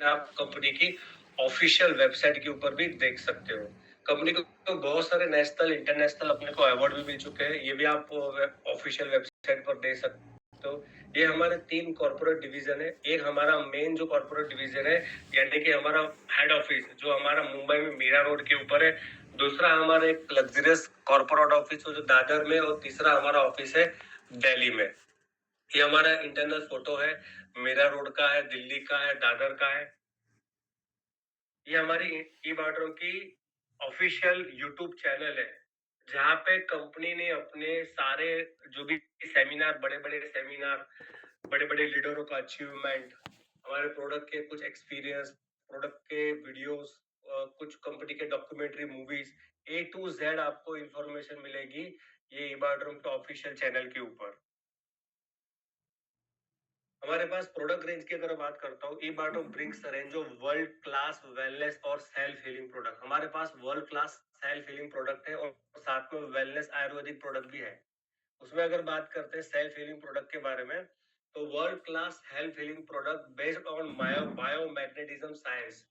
आप कंपनी की official website के ऊपर भी देख सकते हो। कंपनी को तो बहुत सारे नेशनल इंटरनेशनल अपने को अवार्ड भी मिल चुके हैं, ये भी आप ऑफिशियल वेबसाइट पर देख सकते हो। ये हमारे 3 कॉर्पोरेट डिवीजन है। एक हमारा मेन जो कॉर्पोरेट डिवीजन है, यानी कि हमारा हेड ऑफिस जो हमारा मुंबई में मीरा रोड के ऊपर है। दूसरा हमारा एक लग्जरियस कॉर्पोरेट ऑफिस जो दादर में, और तीसरा हमारा ऑफिस है दिल्ली में। ये हमारा इंटरनल फोटो है, मीरा रोड का है, दिल्ली का है, दादर का है। ये हमारी ई बार्डरों की ऑफिशियल यूट्यूब चैनल है, जहाँ पे कंपनी ने अपने सारे जो भी सेमिनार, बड़े बड़े लीडरों का अचीवमेंट, हमारे प्रोडक्ट के कुछ एक्सपीरियंस, प्रोडक्ट के वीडियोस, कुछ कंपनी के documentary movies, A to Z आपको इंफॉर्मेशन मिलेगी ये ई बार्डरों के ऑफिशियल चैनल के ऊपर। हमारे पास प्रोडक्ट रेंज की अगर बात करता हूँ, ई बार्टो brings range of world class wellness और सेल्फ हीलिंग प्रोडक्ट। हमारे पास world class self healing product है और साथ में वेलनेस आयुर्वेदिक प्रोडक्ट भी है। उसमें अगर बात करते हैं सेल्फ हीलिंग प्रोडक्ट के बारे में, तो world class health healing product based on biomagnetism science.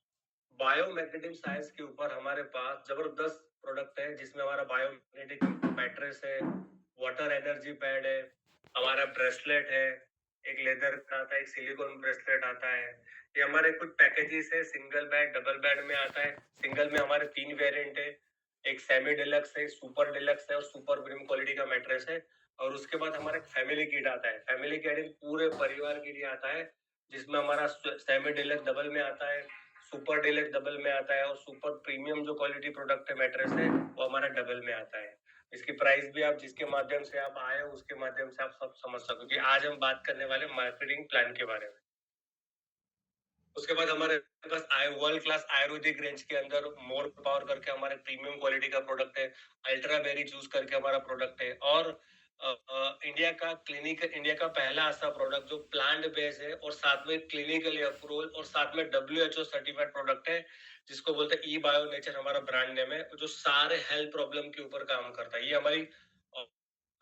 Biomagnetism science के ऊपर हमारे पास जबरदस्त प्रोडक्ट है, जिसमें हमारा बायोमैग्नेटिक मैट्रेस है, वाटर एनर्जी पैड है, हमारा ब्रेसलेट है, एक लेदर का आता है, एक सिलिकॉन ब्रेसलेट आता है। ये हमारे कुछ पैकेजेस है, सिंगल बेड, डबल बेड में आता है। सिंगल में हमारे 3 वेरिएंट है, एक सेमी डिलक्स है, सुपर डिलक्स है और सुपर प्रीमियम क्वालिटी का मैट्रेस है। और उसके बाद हमारा फैमिली किट आता है। फैमिली किट पूरे परिवार के लिए आता है, जिसमें हमारा सेमी डिलक्स डबल में आता है, सुपर डिलक्स डबल में आता है, और सुपर प्रीमियम जो क्वालिटी प्रोडक्ट है मैट्रेस है, वो हमारा डबल में आता है। इसकी प्राइस भी आप जिसके माध्यम से आप आए हो उसके माध्यम से आप सब समझ सकोगे। आज हम बात करने वाले मार्केटिंग प्लान के बारे में। उसके बाद हमारे पास वर्ल्ड क्लास आयुर्वेदिक रेंज के अंदर मोर पावर करके हमारे प्रीमियम क्वालिटी का प्रोडक्ट है, अल्ट्रा बेरी चूज करके हमारा प्रोडक्ट है, और इंडिया का पहला ऐसा प्रोडक्ट जो प्लांट बेस्ड है और साथ में क्लिनिकली अप्रूवल और साथ में WHO सर्टिफाइड प्रोडक्ट है, जिसको बोलते हैं ई बायो नेचर, हमारा ब्रांड नेम है, जो सारे हेल्थ प्रॉब्लम के ऊपर काम करता है। ये हमारी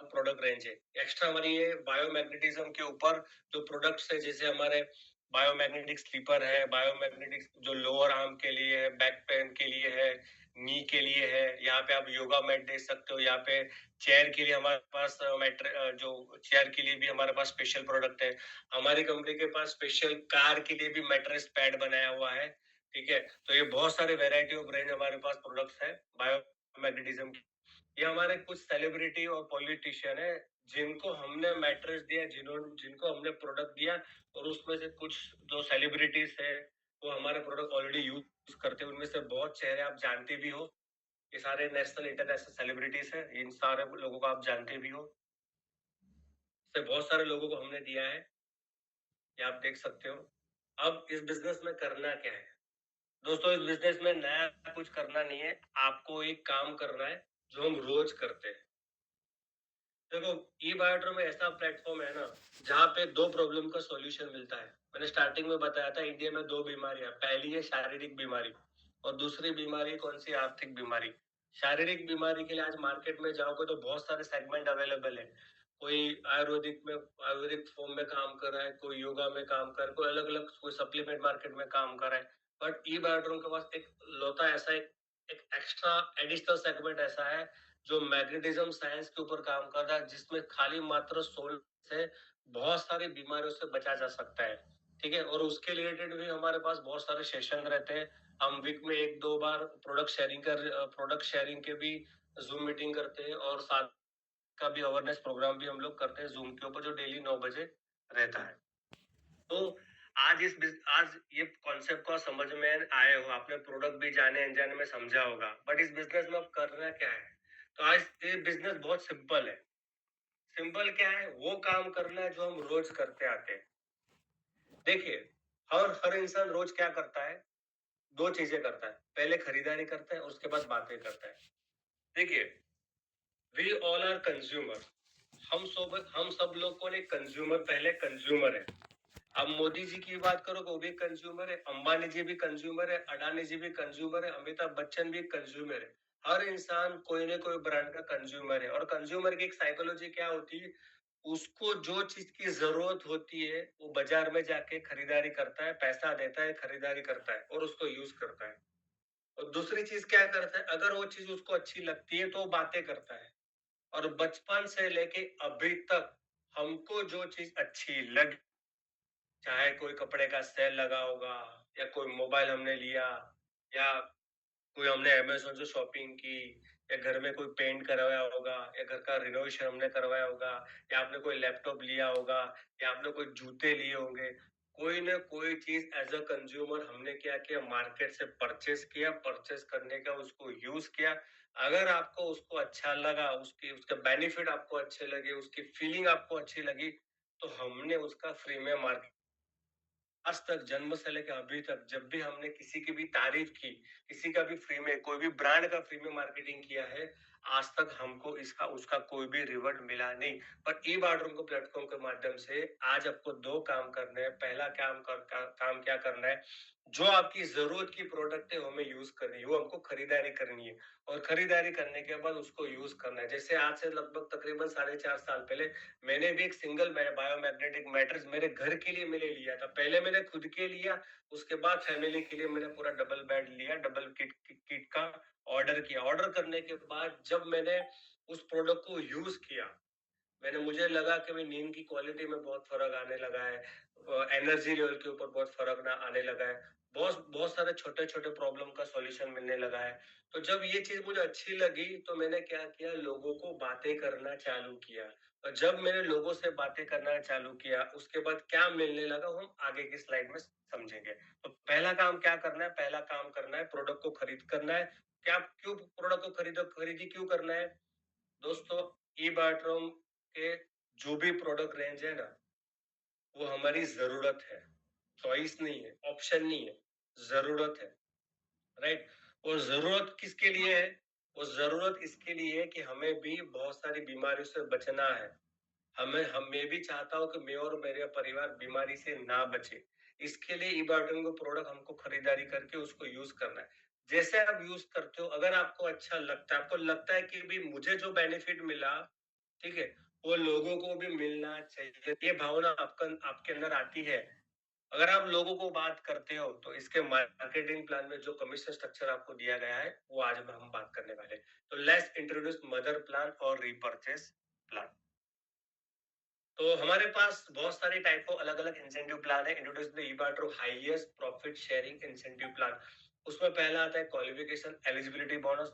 प्रोडक्ट रेंज है। एक्स्ट्रा हमारी ये बायोमैग्नेटिज्म के ऊपर जो प्रोडक्ट्स है, जैसे हमारे बायोमैग्नेटिक स्लीपर है, बायोमैग्नेटिक जो लोअर आर्म के लिए है, बैक पेन के लिए है, नी के लिए है। यहाँ पे आप योगा मैट देख सकते हो। यहाँ पे चेयर के लिए हमारे पास जो चेयर के लिए भी हमारे पास स्पेशल प्रोडक्ट है। हमारी कंपनी के पास स्पेशल कार के लिए भी मैट्रेस पैड बनाया हुआ है। ठीक है, तो ये बहुत सारे वेराइटी ऑफ रेंज हमारे पास प्रोडक्ट्स है बायोमैग्नेटिज्म। ये हमारे कुछ सेलिब्रिटी और पॉलिटिशियन है, जिनको हमने मैट्रेस दिया, जिनको हमने प्रोडक्ट दिया, और उसमें से कुछ जो सेलिब्रिटीज है वो हमारे प्रोडक्ट ऑलरेडी यूज करते हैं। उनमें से बहुत चेहरे आप जानते भी हो। ये सारे नेशनल इंटरनेशनल सेलिब्रिटीज है, इन सारे लोगों को आप जानते भी हो। से बहुत सारे लोगों को हमने दिया है, ये आप देख सकते हो। अब इस बिजनेस में करना क्या है दोस्तों? इस बिजनेस में नया कुछ करना नहीं है, आपको एक काम करना है जो हम रोज करते हैं। देखो, ई बायोड्रो में ऐसा प्लेटफॉर्म है ना, जहाँ पे 2 प्रॉब्लम का सॉल्यूशन मिलता है। मैंने स्टार्टिंग में बताया था, इंडिया में 2 बीमारियां, पहली है शारीरिक बीमारी और दूसरी बीमारी कौन सी? आर्थिक बीमारी। शारीरिक बीमारी के लिए आज मार्केट में जाओगे तो बहुत सारे सेगमेंट अवेलेबल है। कोई आयुर्वेदिक फॉर्म में काम कर रहा है, कोई योगा में काम कर रहा है, कोई अलग अलग, कोई सप्लीमेंट मार्केट में काम कर रहा है। बट ई बायोड्रोम के पास एक लोता ऐसा एक एक्स्ट्रा एडिशनल सेगमेंट ऐसा है जो मैग्नेटिज्म साइंस के ऊपर काम कर रहा है, जिसमें खाली मात्र सोल से बहुत सारी बीमारियों से बचा जा सकता है। ठीक है, और उसके रिलेटेड भी हमारे पास बहुत सारे सेशन रहते हैं। हम वीक में 1-2 बार प्रोडक्ट शेयरिंग के भी जूम मीटिंग करते हैं, और साथ का भी अवेयरनेस प्रोग्राम भी हम लोग करते हैं जूम के ऊपर, जो डेली 9 बजे रहता है। तो आज ये कॉन्सेप्ट को समझ में आए हो, आपने प्रोडक्ट भी जाने अनजाने में समझा होगा, बट इस बिजनेस में अब करना क्या है? तो आज ये बिजनेस बहुत सिंपल है। सिंपल क्या है? वो काम करना है जो हम रोज करते आते हैं। देखिए, हर इंसान रोज क्या करता है? 2 चीजें करता है। पहले खरीदारी करता है, उसके बाद बातें करता है। देखिए, वी ऑल आर कंज्यूमर। हम सब लोग को कंज्यूमर, पहले कंज्यूमर है। अब मोदी जी की बात करो तो वो भी कंज्यूमर है, अंबानी जी भी कंज्यूमर है, अडानी जी भी कंज्यूमर है, अमिताभ बच्चन भी कंज्यूमर है। हर इंसान कोई ना कोई ब्रांड का कंज्यूमर है। और कंज्यूमर की एक साइकोलॉजी क्या होती है? उसको जो चीज की जरूरत होती है वो बाजार में जाके खरीदारी करता है, पैसा देता है, खरीदारी करता है और उसको यूज करता है। और दूसरी चीज क्या करता है, अगर वो चीज उसको अच्छी लगती है तो वो बातें करता है। और बचपन से लेके अभी तक हमको जो चीज अच्छी लगी, चाहे कोई कपड़े का सेल लगा होगा, या कोई मोबाइल हमने लिया, या कोई हमने अमेज़न से शॉपिंग की, या घर में कोई पेंट करवाया होगा, या घर का रिनोवेशन हमने करवाया होगा, या आपने कोई लैपटॉप लिया होगा, या आपने कोई जूते लिए होंगे। कोई ना कोई चीज़ एज़ अ कंज्यूमर हमने क्या किया, मार्केट से परचेज़ किया, परचेज़ करने का उसको यूज़ किया। अगर आपको उसको अच्छा लगा, उसके बेनिफिट आपको अच्छे लगे, उसकी फीलिंग आपको अच्छी लगी, तो हमने उसका फ्री में मार्केट आज तक जन्म से लेकर अभी तक जब भी हमने किसी की भी तारीफ की, किसी का भी फ्री में, कोई भी ब्रांड का फ्री में मार्केटिंग किया है, आज तक हमको इसका उसका कोई भी रिवॉर्ड मिला नहीं। पर ई बार्डरूम को प्लेटफॉर्म के माध्यम से आज आपको दो काम करने हैं। पहला काम क्या करना है, जो आपकी जरूरत की प्रोडक्ट है वो हमें यूज करनी है, वो हमको खरीदारी करनी है। और खरीदारी करने के बाद उसको यूज करना है। जैसे आज से लगभग तकरीबन 4.5 साल पहले मैंने भी एक सिंगल बायोमैग्नेटिक मैट्रेस मेरे घर के लिए मैंने लिया था। पहले मैंने खुद के लिया, उसके बाद फैमिली के लिए मैंने पूरा डबल बेड लिया, डबल किट का ऑर्डर किया। ऑर्डर करने के बाद जब मैंने उस प्रोडक्ट को यूज किया, मुझे लगा कि नींद की क्वालिटी में बहुत फर्क आने लगा है, एनर्जी लेवल के ऊपर बहुत फर्क ना आने लगा है, बहुत बहुत सारे छोटे छोटे प्रॉब्लम का सॉल्यूशन मिलने लगा है। तो जब ये चीज मुझे अच्छी लगी तो मैंने क्या किया, लोगों को बातें करना चालू किया। और जब मैंने लोगों से बातें करना चालू किया, उसके बाद क्या मिलने लगा वो हम आगे की स्लाइड में समझेंगे। तो पहला काम क्या करना है, पहला काम करना है प्रोडक्ट को खरीद करना है। क्या क्यों प्रोडक्ट को खरीदी क्यों करना है दोस्तों? ई बार्टरूम के जो भी प्रोडक्ट रेंज है ना, वो हमारी जरूरत है, चॉइस नहीं है, ऑप्शन नहीं है, जरूरत है। राइट? वो जरूरत किसके लिए है? वो जरूरत इसके लिए है कि हमें भी बहुत सारी बीमारियों से बचना है। मैं भी चाहता हूँ कि मैं और मेरे परिवार बीमारी से ना बचे। इसके लिए इबार्टन को प्रोडक्ट हमको खरीदारी करके उसको यूज करना है। जैसे आप यूज करते हो, अगर आपको अच्छा लगता है, आपको लगता है कि भी मुझे जो बेनिफिट मिला, ठीक है, वो लोगों को भी मिलना चाहिए, ये भावना आपके अंदर आती है। अगर आप लोगों को बात करते हो तो इसके मार्केटिंग प्लान में जो कमीशन स्ट्रक्चर आपको दिया गया है वो आज हम बात करने वाले हैं। तो लेट्स इंट्रोड्यूस मदर प्लान और रीपर्चेस प्लान। तो हमारे पास बहुत सारी टाइप ऑफ अलग अलग इंसेंटिव प्लान है। इंट्रोड्यूस द ईबाट्रो highest profit sharing incentive plan. उसमें पहला आता है क्वालिफिकेशन एलिजिबिलिटी बोनस,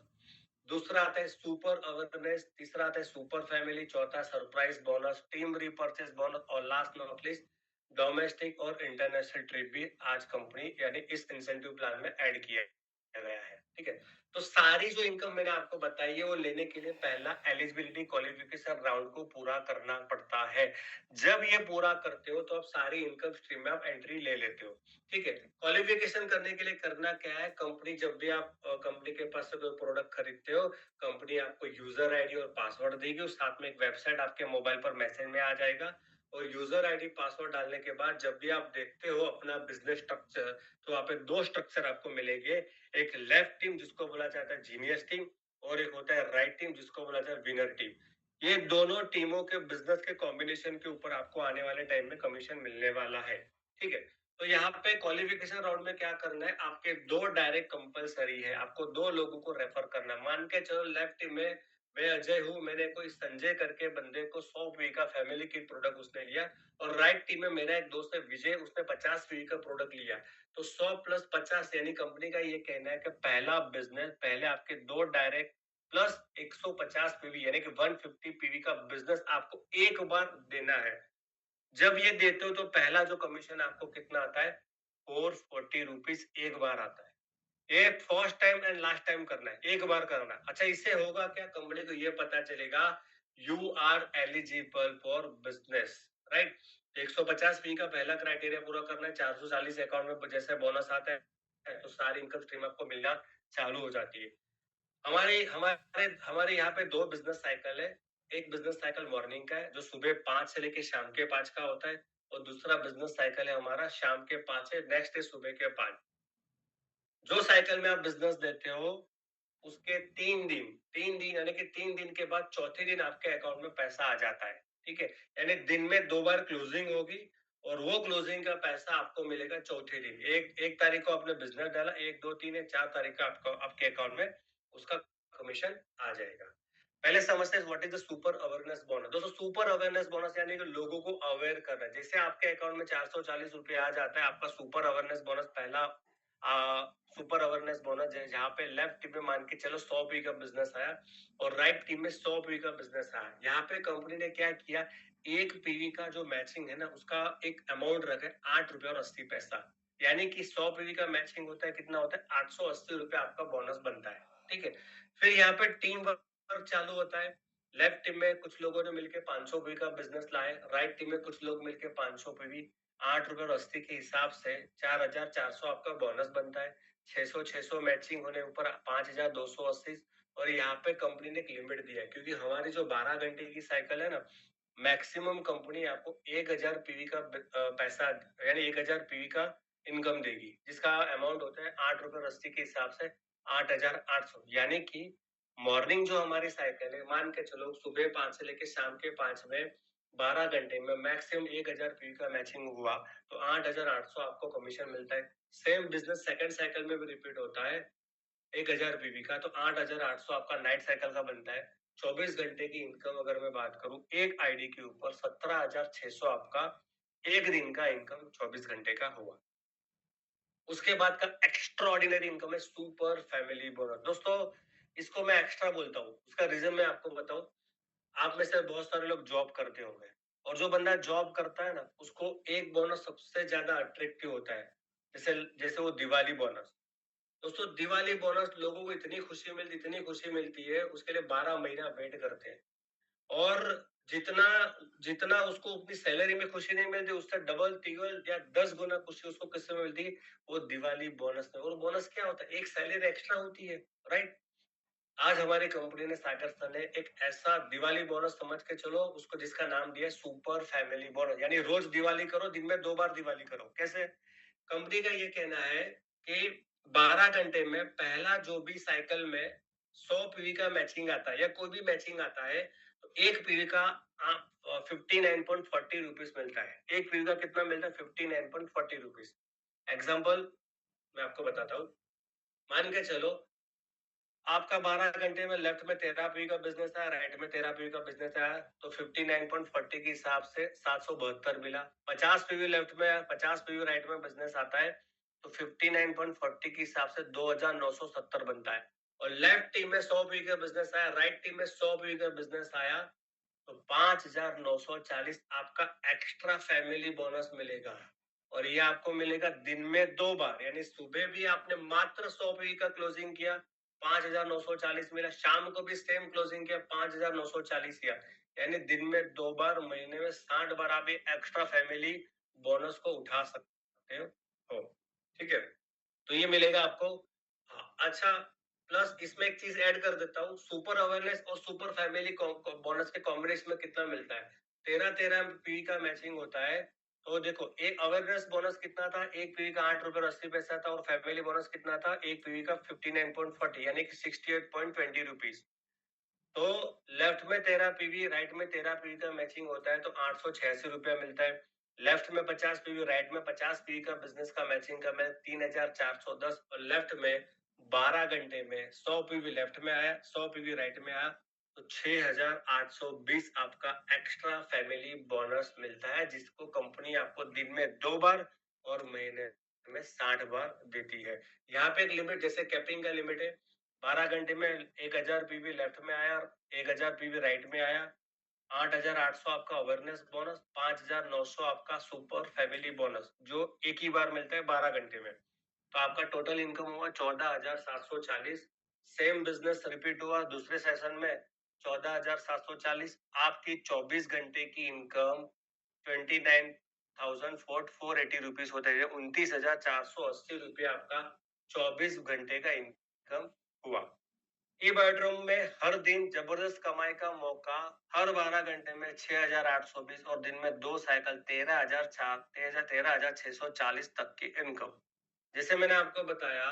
दूसरा आता है सुपर अवेयरनेस, तीसरा आता है सुपर फैमिली, चौथा surprise bonus, team repurchase bonus, और लास्ट नॉट लीस्ट डोमेस्टिक और इंटरनेशनल ट्रिप भी आज कंपनी यानी इस इंसेंटिव प्लान में ऐड किया गया है। ठीक है, तो सारी जो इनकम मैंने आपको बताई है वो लेने के लिए पहला एलिजिबिलिटी क्वालिफिकेशन राउंड को पूरा करना पड़ता है। जब ये पूरा करते हो तो आप सारी इनकम स्ट्रीम में आप एंट्री ले लेते हो। ठीक है, क्वालिफिकेशन करने के लिए करना क्या है, कंपनी जब भी आप कंपनी के पास से कोई प्रोडक्ट खरीदते हो, कंपनी आपको यूजर आईडी और पासवर्ड देगी, और साथ में एक वेबसाइट आपके मोबाइल पर मैसेज में आ जाएगा। और यूजर आईडी पासवर्ड डालने के बाद जब भी आप देखते हो अपना बिजनेस स्ट्रक्चर, तो वहाँ पे दो स्ट्रक्चर आपको मिलेंगे। एक लेफ्ट टीम जिसको बोला जाता है जीनियस टीम, और एक होता है राइट टीम जिसको बोला जाता है विनर टीम। ये दोनों टीमों के बिजनेस के कॉम्बिनेशन के ऊपर आपको आने वाले टाइम में कमीशन मिलने वाला है। ठीक है, तो यहाँ पे क्वालिफिकेशन राउंड में क्या करना है, आपके दो डायरेक्ट कंपलसरी है, आपको दो लोगों को रेफर करना है। मान के चलो लेफ्ट टीम में मैं अजय हूँ, मैंने कोई संजय करके बंदे को 100 का फैमिली की प्रोडक्ट उसने लिया। और राइट टीम में मेरा एक दोस्त है विजय, उसने 50 का प्रोडक्ट लिया। तो 100 प्लस 50 यानी कंपनी का ये कहना है कि पहला बिजनेस, पहले आपके दो डायरेक्ट प्लस 150 पीवी यानी कि 150 पीवी का बिजनेस आपको एक बार देना है। जब ये देते हो तो पहला जो कमीशन आपको कितना आता है, 440 रुपीज एक बार आता है। ये first time and last time करना है, एक बार करना है। अच्छा, इससे होगा क्या, कंपनी को ये पता चलेगा you are eligible for business. Right, 150 fee का पहला क्राइटेरिया पूरा करना है, 440 अकाउंट में जैसे बोनस आता है तो सारी इनकम स्ट्रीम आपको मिलना चालू हो जाती है। हमारे हमारे हमारे यहाँ पे दो बिजनेस साइकिल है। एक बिजनेस साइकिल मॉर्निंग का है जो सुबह 5 से लेके शाम के 5 का होता है, और दूसरा बिजनेस साइकिल है हमारा शाम के 5 से नेक्स्ट डे सुबह के 5। जो साइकिल में आप बिजनेस देते हो उसके 3 दिन यानी कि 3 दिन के बाद चौथे दिन आपके अकाउंट में पैसा आ जाता है। ठीक है, यानी दिन में 2 बार क्लोजिंग होगी और वो क्लोजिंग का पैसा आपको मिलेगा चौथे दिन। एक तारीख को आपने बिजनेस डाला, 1, 2, 3 या 4 तारीख का आपको आपके अकाउंट में उसका कमीशन आ जाएगा। पहले समझते हैं what is the super awareness bonus. दोस्तों सुपर अवेयरनेस बोनस यानी कि लोगों को अवेयर करना है। जैसे आपके अकाउंट में 440 रुपए आ जाता है, आपका सुपर अवेयरनेस बोनस पहला सुपर अवेयरनेस बोनस है, जहाँ पे लेफ्ट टीम में मान के चलो 100 पी का बिजनेस आया और राइट टीम में 100 पी का बिजनेस आया। यहाँ पे कंपनी ने क्या किया, एक पीवी का जो मैचिंग है ना, उसका एक अमाउंट रखा है 8 रुपए और 80 पैसा। यानी कि 100 पीवी का मैचिंग होता है, कितना होता है 880 रुपए आपका बोनस बनता है। ठीक है, फिर यहाँ पे टीम वर्क चालू होता है। लेफ्ट टीम में कुछ लोगों ने मिलकर 500 पीवी का बिजनेस लाए, राइट टीम में कुछ लोग मिलकर 500 पीवी, 8 रुपए और 80 के हिसाब से 4400 आपका बोनस बनता है। 600 मैचिंग होने ऊपर 5280। और यहाँ पे कंपनी ने एक लिमिट दिया है, क्योंकि हमारी जो 12 घंटे की साइकिल है ना, मैक्सिमम कंपनी आपको 1000 पीवी का पैसा यानी 1000 पीवी का इनकम देगी, जिसका अमाउंट होता है 8 रुपए और 80 के हिसाब से 8800। यानी कि मॉर्निंग जो हमारी साइकिल है, मान के चलो सुबह 5 से लेकर शाम के 5 में 12 घंटे में मैक्सिमम 1000 पीवी का मैचिंग हुआ तो 8800 आपको कमीशन मिलता है। सेम बिजनेस सेकंड साइकिल में भी रिपीट होता है 1000 पीवी का, तो 8800 आपका नाइट साइकिल का बनता है। 24 घंटे की इनकम अगर मैं बात करूं एक आईडी के ऊपर 17,600 आपका एक दिन का इनकम 24 घंटे का हुआ। उसके बाद का एक्स्ट्रा ऑर्डिनरी इनकम है सुपर फैमिली बोनस। दोस्तों इसको मैं एक्स्ट्रा बोलता हूँ, उसका रीजन मैं आपको बताऊं। आप में से बहुत सारे लोग जॉब करते होंगे, और जो बंदा जॉब करता है ना, उसको एक बोनस सबसे ज्यादा अट्रैक्टिव होता है, जैसे जैसे वो दिवाली बोनस। दोस्तों दिवाली बोनस लोगों को इतनी खुशी मिलती है, उसके लिए 12 महीना वेट करते हैं। और जितना जितना उसको अपनी सैलरी में खुशी नहीं मिलती, उससे डबल तिगल या 10 गुना खुशी उसको किससे मिलती है, वो दिवाली बोनस में। और बोनस क्या होता है, एक सैलरी एक्स्ट्रा होती है, राइट। आज हमारी कंपनी ने सागर सन ने एक ऐसा दिवाली बोनस समझ के चलो उसको, जिसका नाम दिया है सुपर फैमिली बोनस। यानी रोज दिवाली करो, दिन में 2 बार दिवाली करो। कैसे, कंपनी का ये कहना है कि 12 घंटे में पहला जो भी साइकिल में 100 पीवी का मैचिंग आता है या कोई भी मैचिंग आता है, तो एक पीवी का 59.40 रुपीज मिलता है। एक पीवी का कितना मिलता है, 59.40 रुपीज। एग्जाम्पल मैं आपको बताता हूँ। मान के चलो आपका 12 घंटे में लेफ्ट में 13 पीवी का बिजनेस आया, राइट में 13 पीवी का बिजनेस आया, तो 59.40 के हिसाब से 772 मिला। 50 पीवी लेफ्ट में, 50 पीवी राइट में बिजनेस आता है, तो 59.40 के हिसाब से 2970 बनता है। और लेफ्ट टीम में 100 पीवी का बिजनेस आया, राइट टीम में 100 पीवी का बिजनेस आया, तो 5940 आपका एक्स्ट्रा फैमिली बोनस मिलेगा। और ये आपको मिलेगा दिन में 2 बार, यानी सुबह भी आपने मात्र 100 पी का क्लोजिंग किया, 5940 मिला, शाम को भी सेम क्लोजिंग किया, 5940 किया। यानी दिन में 2 बार, महीने में 60 बार आप एक्स्ट्रा फैमिली बोनस को उठा सकते हो। ठीक है, तो ये मिलेगा आपको। हाँ, अच्छा, प्लस इसमें एक चीज ऐड कर देता हूँ, सुपर अवेयरनेस और सुपर फैमिली बोनस के कॉम्बिनेशन में कितना मिलता है। 13 पी का मैचिंग होता है। तो देखो एक अवेयरनेस बोनस कितना था, एक पीवी का 8 रुपए और 80 पैसा था, और फैमिली बोनस कितना था, एक पीवी का 59.40 यानी कि 68.20 रुपीज। तो लेफ्ट में 13 पीवी, राइट में 13 पीवी का मैचिंग होता है, तो 886 रुपया मिलता है। लेफ्ट में 50 पीवी, राइट में 50 पीवी का बिजनेस का मैचिंग का मैं 3410। और लेफ्ट में 12 घंटे में 100 पीवी लेफ्ट में आया, 100 पीवी राइट में आया, तो 6820 आपका एक्स्ट्रा फैमिली बोनस मिलता है, जिसको कंपनी आपको दिन में 2 बार और महीने में 60 बार देती है। यहाँ पे एक लिमिट, जैसे कैपिंग का लिमिट है, 12 घंटे में 1000 पीवी लेफ्ट में आया और 1000 पीवी राइट में आया, 8800 आपका अवेयरनेस बोनस, 5900 आपका सुपर फैमिली बोनस, जो एक ही बार मिलता है 12 घंटे में। तो आपका टोटल इनकम हुआ 14,740। सेम बिजनेस रिपीट हुआ दूसरे सेशन में, 14,740। आपकी 24 घंटे की इनकम 29,480 रुपीज होते हैं, 29,480 रुपये आपका 24 घंटे का इनकम हुआ। ई बेडरूम में हर दिन जबरदस्त कमाई का मौका, हर 12 घंटे में 6,820 और दिन में 2 साइकिल 13,640 तक की इनकम। जैसे मैंने आपको बताया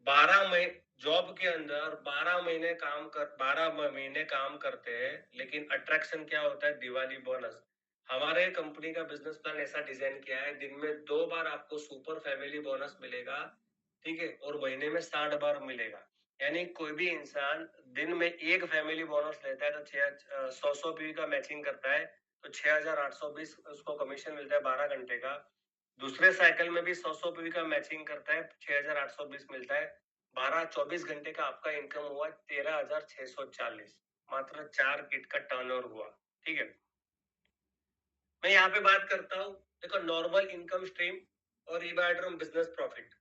12 महीने जॉब के अंदर 12 महीने काम करते हैं, लेकिन अट्रैक्शन क्या होता है? दिवाली बोनस। हमारे कंपनी का बिजनेस प्लान ऐसा डिजाइन किया है, दिन में 2 बार आपको सुपर फैमिली बोनस मिलेगा, ठीक है, और महीने में 60 बार मिलेगा। यानी कोई भी इंसान दिन में एक फैमिली बोनस लेता है तो 100 पी का मैचिंग करता है, तो 6,820 उसको कमीशन मिलता है 12 घंटे का। दूसरे साइकिल में भी 100 पी का मैचिंग करता है, 6,820 मिलता है। 12-24 घंटे का आपका इनकम हुआ 13,640, मात्र 4 किट का टर्नओवर हुआ। ठीक है, मैं यहाँ पे बात करता हूँ। देखो, नॉर्मल इनकम स्ट्रीम और ईबाइड्रम बिजनेस प्रॉफिट।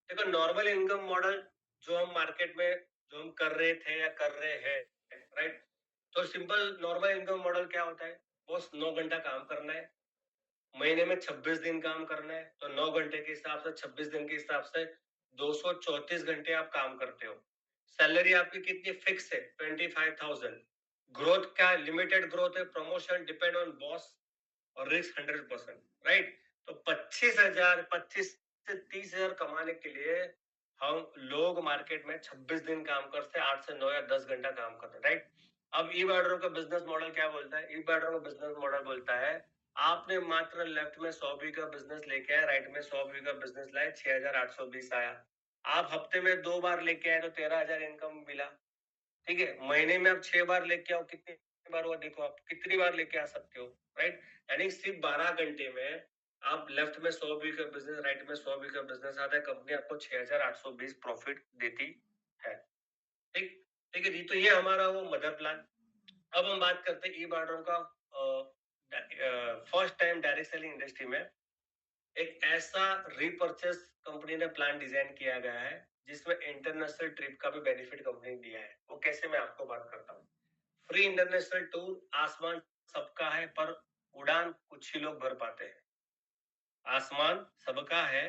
देखो, नॉर्मल इनकम मॉडल जो हम मार्केट में जो हम कर रहे थे या कर रहे हैं, राइट? तो सिंपल नॉर्मल इनकम मॉडल क्या होता है? बस 9 घंटा काम करना है, महीने में 26 दिन काम करना है, तो 9 घंटे के हिसाब से 26 दिन के हिसाब से 234 घंटे आप काम करते हो। सैलरी आपकी कितनी फिक्स है? 25,000। ग्रोथ क्या? लिमिटेड ग्रोथ है, प्रमोशन डिपेंड ऑन बॉस और रिस्क 100%, राइट? तो 25 से 30,000 कमाने के लिए हम लोग मार्केट में 26 दिन काम करते हैं, 8 से 9 या 10 घंटा काम करते हैं, राइट? अब ई बार्डर का बिजनेस मॉडल क्या बोलता है? ई बार्डर का बिजनेस मॉडल बोलता है, आपने मात्र लेफ्ट में 100 बी का बिजनेस लेके आए, राइट में 100 बी का बिजनेस लाए, 6,820 आया। आप हफ्ते में 2 बार लेके आए तो 13,000 इनकम मिला। ठीक है, महीने में आप 6 बार लेके आओ, कितनी बार हुआ? देखो आप कितनी बार लेके आ सकते हो, राइट? यानी सिर्फ 12 घंटे में आप लेफ्ट में 100 बी का बिजनेस, राइट में 100 बी का बिजनेस आता है, कंपनी आपको 6,820 प्रॉफिट देती है। ठीक ठीक है जी, तो ये हमारा वो मदर प्लान। अब हम बात करते हैं ई बार्डर का। First time direct selling industry में एक ऐसा रीपर्चेस कंपनी ने प्लान डिजाइन किया गया है जिसमें इंटरनेशनल ट्रिप का भी बेनिफिट कंपनी ने दिया है। वो कैसे, मैं आपको बात करता हूँ। Free international tour. आसमान सबका है, पर उड़ान कुछ ही लोग भर पाते हैं। आसमान सबका है,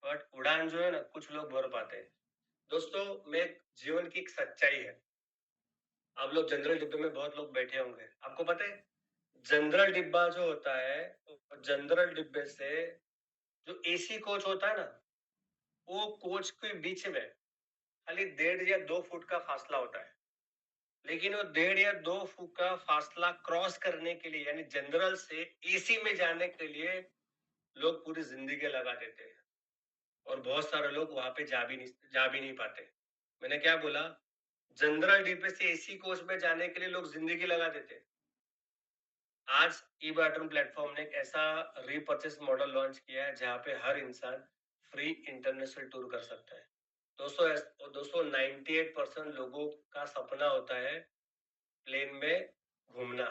बट उड़ान जो है ना, कुछ लोग भर पाते हैं। दोस्तों, मैं जीवन की एक सच्चाई है। आप लोग जनरल डिब्बे में बहुत लोग बैठे होंगे, आपको पता है जनरल डिब्बा जो होता है, जनरल डिब्बे से जो एसी कोच होता है ना, वो कोच के बीच में खाली 1.5 या 2 फुट का फासला होता है। लेकिन वो 1.5 या 2 फुट का फासला क्रॉस करने के लिए, यानी जनरल से एसी में जाने के लिए लोग पूरी जिंदगी लगा देते हैं, और बहुत सारे लोग वहां पे जा भी नहीं पाते। मैंने क्या बोला? जनरल डिब्बे से एसी कोच में जाने के लिए लोग जिंदगी लगा देते हैं। आज ई बाटन प्लेटफॉर्म ने एक ऐसा रीपर्चेस मॉडल लॉन्च किया है जहां पे हर इंसान फ्री इंटरनेशनल टूर कर सकता है। दोस्तों 98% लोगों का सपना होता है प्लेन में घूमना,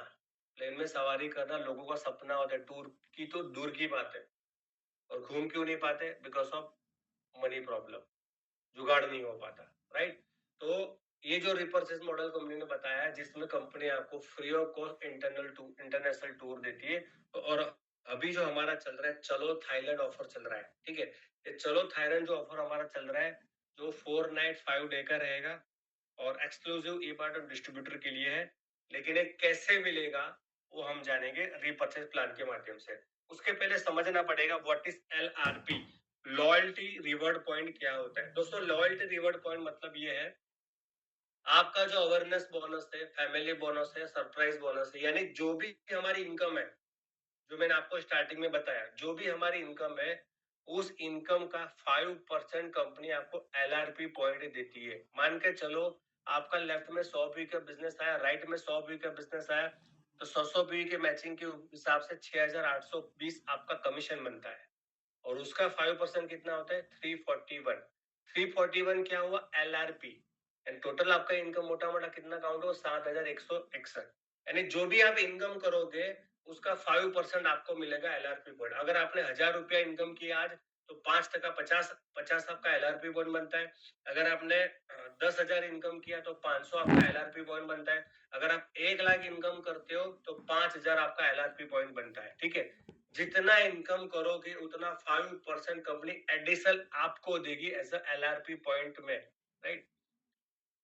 प्लेन में सवारी करना लोगों का सपना होता है। टूर की तो दूर की बात है, और घूम क्यों नहीं पाते? बिकॉज ऑफ मनी प्रॉब्लम, जुगाड़ नहीं हो पाता, राइट? तो ये जो रिपर्चेस मॉडल कंपनी ने बताया है, जिसमें कंपनी आपको free of cost international tour देती है। और अभी जो हमारा चल रहा है चलो थाईलैंड ऑफर चल रहा है, ठीक है? ये चलो थाईलैंड जो ऑफर हमारा चल रहा है, जो 4 नाइट 5 डे का रहेगा और एक्सक्लूसिव ई पार्ट डिस्ट्रीब्यूटर के लिए है। लेकिन ये कैसे मिलेगा वो हम जानेंगे रीपर्चेस प्लान के माध्यम से। उसके पहले समझना पड़ेगा what is LRP, loyalty reward point क्या होता है। दोस्तों, लॉयल्टी रिवॉर्ड पॉइंट मतलब ये है, आपका जो अवेयरनेस बोनस है, फैमिली बोनस है, सरप्राइज बोनस है, यानी जो भी हमारी इनकम है, जो मैंने आपको स्टार्टिंग में बताया, जो भी हमारी इनकम है, उस इनकम का 5% कंपनी आपको LRP पॉइंट देती है। मान के चलो आपका लेफ्ट में 100 पी का बिजनेस आया, राइट में 100 पी का बिजनेस आया, तो 100 पी के मैचिंग के हिसाब से 6,820 आपका कमीशन बनता है, और उसका 5% कितना होता है? 341। 341 क्या हुआ? LRP। एंड टोटल आपका इनकम मोटा मोटा कितना काउंट हो? 7,161। यानी जो भी आप इनकम करोगे उसका 5% आपको मिलेगा LRP पॉइंट। अगर आपने 1,000 रुपया इनकम किया आज, तो 5% 50 आपका LRP पॉइंट बनता है। अगर आपने 10,000 इनकम किया तो 500 आपका LRP पॉइंट बनता है। अगर आप 1 लाख इनकम करते हो तो 5,000 आपका LRP पॉइंट बनता है, ठीक है? जितना इनकम करोगे उतना 5% कंपनी एडिशनल आपको देगी एज अ LRP पॉइंट में, राइट?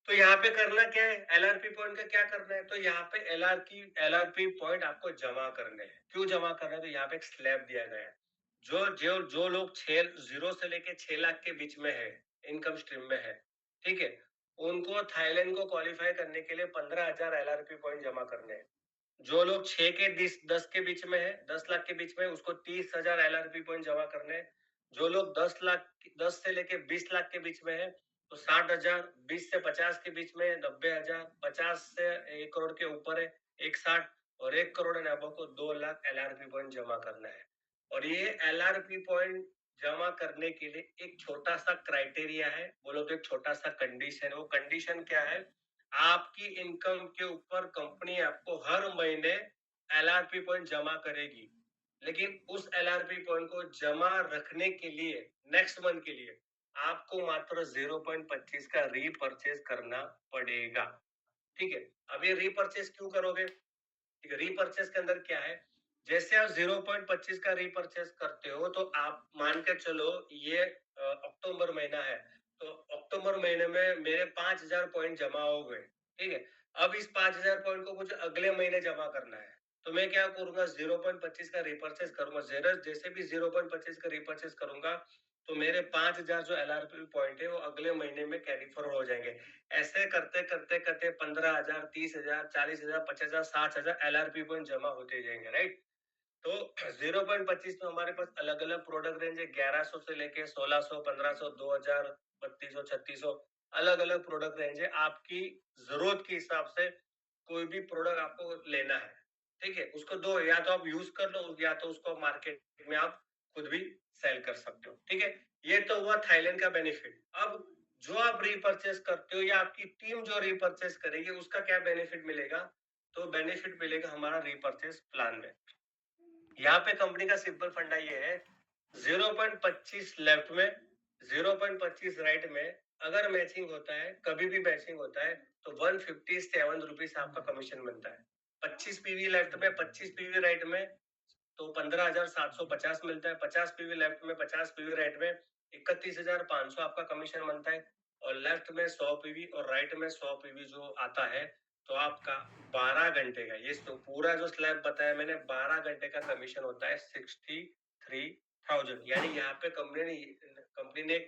तो यहाँ पे करना क्या है? LRP पॉइंट का क्या करना है? तो यहाँ पे LRP पॉइंट आपको जमा करने हैं। क्यों जमा करना है? तो यहाँ पे एक स्लैब दिया गया है। जो जो जो लोग 0 से लेके 6 लाख के बीच में है, इनकम स्ट्रीम में है, ठीक है, उनको थाईलैंड को क्वालिफाई करने के लिए 15,000 LRP पॉइंट जमा करने हैं। जो लोग 6 के 10 के बीच में है, 10 लाख के बीच में, उसको 30,000 LRP पॉइंट जमा करने हैं। जो लोग 10 से लेके 20 लाख के बीच में है, तो 60,000, 20 से 50 के बीच में 90,000, 50 से 1 करोड़ के ऊपर है 160, और 1 करोड़ एंड अबव को 2 लाख LRP पॉइंट जमा करना है। और ये LRP पॉइंट जमा करने के लिए एक छोटा सा क्राइटेरिया है, बोलो तो एक छोटा सा कंडीशन। वो कंडीशन क्या है? आपकी इनकम के ऊपर कंपनी आपको हर महीने LRP पॉइंट जमा करेगी, लेकिन उस LRP पॉइंट को जमा रखने के लिए नेक्स्ट मंथ के लिए आपको मात्र 0.25 का रीपरचेज करना पड़ेगा, ठीक है। अब ये रीपरचेज क्यों करोगे? ठीक है, रीपरचेज के अंदर क्या है? जैसे आप 0.25 का रीपरचेज करते हो, तो आप मान के चलो ये अक्टूबर महीना है, तो अक्टूबर महीने में मेरे 5,000 पॉइंट जमा हो गए, ठीक है। अब इस 5,000 पॉइंट को मुझे अगले महीने जमा करना है, तो मैं क्या करूंगा? 0.25 का रीपरचेज करूंगा। जैसे भी 0.25 का रीपरचेज करूंगा, तो मेरे 5,000 जो LRP पॉइंट है वो अगले महीने में कैरी फॉरवर्ड हो जाएंगे। ऐसे करते करते करते 15,000, 30,000, 40,000, 50,000, 60,000 LRP पॉइंट जमा होते जाएंगे, राइट। तो 0.25 में हमारे पास अलग अलग प्रोडक्ट रेंज है, 1100 से लेके 1600, 1500, 2000, 3200, 3600, अलग अलग प्रोडक्ट रेंज है। आपकी जरूरत के हिसाब से कोई भी प्रोडक्ट आपको लेना है, ठीक है, उसको दो, या तो आप यूज कर लो, या तो उसको मार्केट में आप खुद भी सेल कर सकते हो, ठीक है। ये तो हुआ थाईलैंड का बेनिफिट। अब जो आप रीपरचेस करते हो या आपकी टीम जो रीपरचेस करेगी, उसका क्या बेनिफिट मिलेगा? तो बेनिफिट मिलेगा हमारा रीपरचेस प्लान में। यहाँ पे कंपनी का सिंपल फंडा ये है, 0.25 लेफ्ट में, 0.25 राइट में अगर मैचिंग होता है, कभी भी मैचिंग होता है, तो 157 रुपीज आपका कमीशन मिलता है। 25 पीवी लेफ्ट में, 25 पीवी राइट में, तो 15,750 मिलता है। 50 पीवी लेफ्ट में, 50 पीवी राइट में 31,500 आपका कमीशन बनता है। और लेफ्ट में 100 पीवी और राइट में 100 पीवी जो आता है, तो आपका 12 घंटे का, ये तो पूरा जो स्लैब बताया मैंने, 12 घंटे का कमीशन होता है 63,000। यानी यहाँ पे कंपनी ने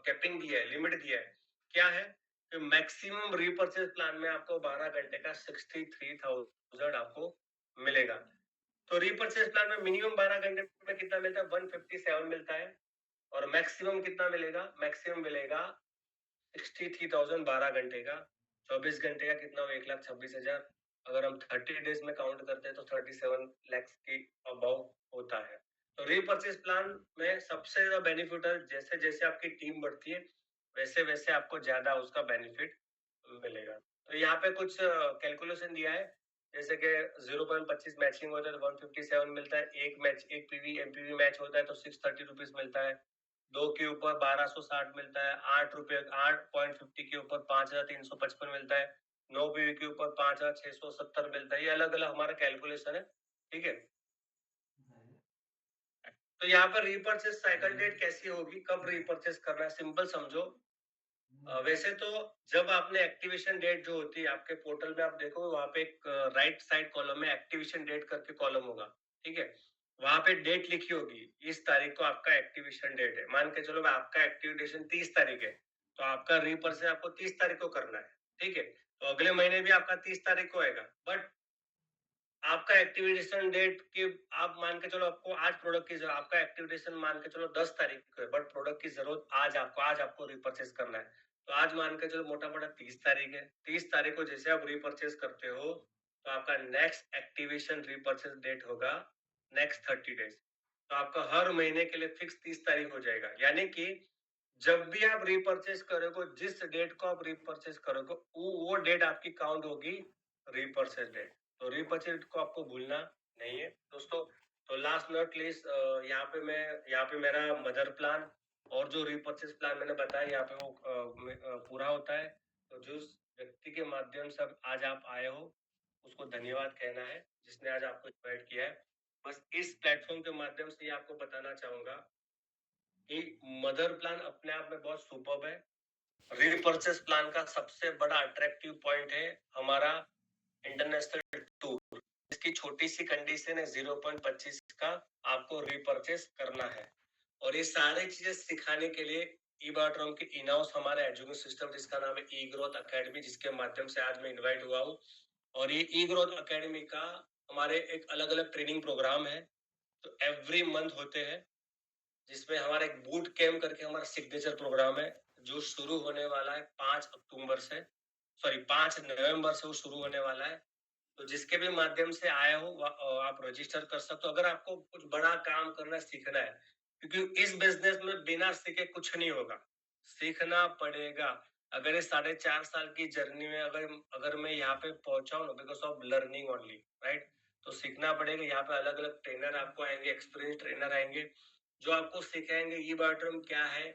कैपिंग दिया है, लिमिट दिया है। क्या है कि मैक्सिमम रीपर्चेज प्लान में आपको 12 घंटे का 63,000 आपको मिलेगा। तो रीपर्चेज प्लान में मिनिमम 12 घंटे में कितना मिलता है? 157 मिलता है। और मैक्सिमम कितना मिलेगा? मैक्सिमम मिलेगा 63,000 12 घंटे का। 24 घंटे का कितना हो? 1,26,000। अगर हम 30 डेज में काउंट करते हैं तो 37 लैक्स की अबाउ होता है। तो रीपर्चेज प्लान में सबसे ज्यादा बेनिफिट है, जैसे जैसे आपकी टीम बढ़ती है वैसे वैसे आपको ज्यादा उसका बेनिफिट मिलेगा। तो यहाँ पे कुछ कैलकुलेशन दिया है, जैसे कि 0.25 मैचिंग होता है तो 157 मिलता है। एक पीवी एमपीवी मैच होता है तो 630 रुपीज मिलता है। 2 के ऊपर 1260 मिलता है। 8.50 के ऊपर 5,355 मिलता है। 9 पीवी के ऊपर 5,670 मिलता है। ये अलग अलग हमारा कैलकुलेशन है, ठीक है। तो यहाँ पर रीपर्चेज साइकिल डेट कैसी होगी, कब रीपर्चेज करना है, सिंपल समझो। वैसे तो जब आपने एक्टिवेशन डेट जो होती है आपके पोर्टल में, आप देखो वहां पे एक राइट साइड कॉलम में एक्टिवेशन डेट करके कॉलम होगा, ठीक है। वहां पे डेट लिखी होगी, इस तारीख को आपका एक्टिवेशन डेट है। मान के चलो आपका एक्टिवेशन 30 तारीख है, तो आपका रीपर्चेज आपको 30 तारीख को करना है, ठीक है। तो अगले महीने भी आपका 30 तारीख को आएगा। बट आपका एक्टिवेशन डेट के, आप मान के चलो आपको आज प्रोडक्ट की जरूरत, आपका एक्टिवेशन मान के चलो 10 तारीख को है, बट प्रोडक्ट की जरूरत आज आपको रीपर्चेज करना है। तो आज मान के चलो मोटा मोटा 30 तारीख है। 30 तारीख को जैसे आप रीपर्चेज करते हो, तो आपका नेक्स्ट एक्टिवेशन रीपर्चेज डेट होगा नेक्स्ट 30 डेज। तो आपका हर महीने के लिए फिक्स 30 तारीख हो जाएगा। यानी कि जब भी आप रीपर्चेज करोगे, जिस डेट को आप रीपर्चेज करोगे, वो डेट आपकी काउंट होगी रीपर्चेज डेट। तो रीपर्चेज को आपको भूलना नहीं है दोस्तों। तो लास्ट नॉट लीस्ट, यहाँ पे मेरा मदर प्लान और जो रीपर्चेज प्लान मैंने बताया यहाँ पे वो पूरा होता है। तो जिस व्यक्ति के माध्यम से आज आप आए हो, उसको धन्यवाद कहना है, जिसने आज आपको इन्वाइट किया है। बस इस प्लेटफॉर्म के माध्यम से ही आपको बताना चाहूंगा कि मदर प्लान अपने आप में बहुत सुपर्ब है। रीपर्चेस प्लान का सबसे बड़ा अट्रैक्टिव पॉइंट है हमारा इंटरनेशनल टूर। इसकी छोटी सी कंडीशन है 0.25 का आपको रीपर्चेस करना है। और ये सारी चीजें सिखाने के लिए ई बायोट्रॉन के इन हाउस हमारा एजुकेशन सिस्टम जिसका नाम है ई ग्रोथ अकेडमी, जिसके माध्यम से आज मैं इनवाइट हुआ हूँ। और ये ई ग्रोथ अकेडमी का हमारे एक अलग अलग ट्रेनिंग प्रोग्राम है, तो एवरी मंथ होते हैं, जिसमें हमारा एक बूट कैम्प करके हमारा सिग्नेचर प्रोग्राम है, जो शुरू होने वाला है 5 अक्टूबर से, सॉरी 5 नवंबर से वो शुरू होने वाला है। तो जिसके भी माध्यम से आए हो आप रजिस्टर कर सकते हो, अगर आपको कुछ बड़ा काम करना सीखना है, क्योंकि इस बिजनेस में बिना सीखे कुछ नहीं होगा, सीखना पड़ेगा। अगर ये 4.5 साल की जर्नी में अगर अगर मैं यहाँ पे पहुंचा हूँ ना, because of learning only, right. तो सीखना पड़ेगा। यहाँ पे अलग अलग ट्रेनर आपको आएंगे, एक्सपीरियंस ट्रेनर आएंगे, जो आपको सिखाएंगे ई बायोट्रम क्या है,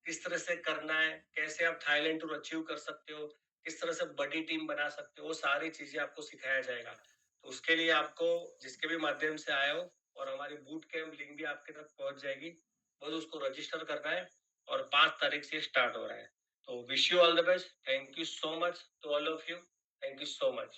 किस तरह से करना है, कैसे आप थाईलैंड टूर अचीव कर सकते हो, किस तरह से बड़ी टीम बना सकते हो, वो सारी चीजें आपको सिखाया जाएगा। तो उसके लिए आपको जिसके भी माध्यम से आए हो, और हमारी बूट कैंप लिंक भी आपके तक पहुंच जाएगी, बस उसको रजिस्टर करना है, और 5 तारीख से स्टार्ट हो रहा है। तो wish you all the best. Thank you so much to all of you. Thank you so much.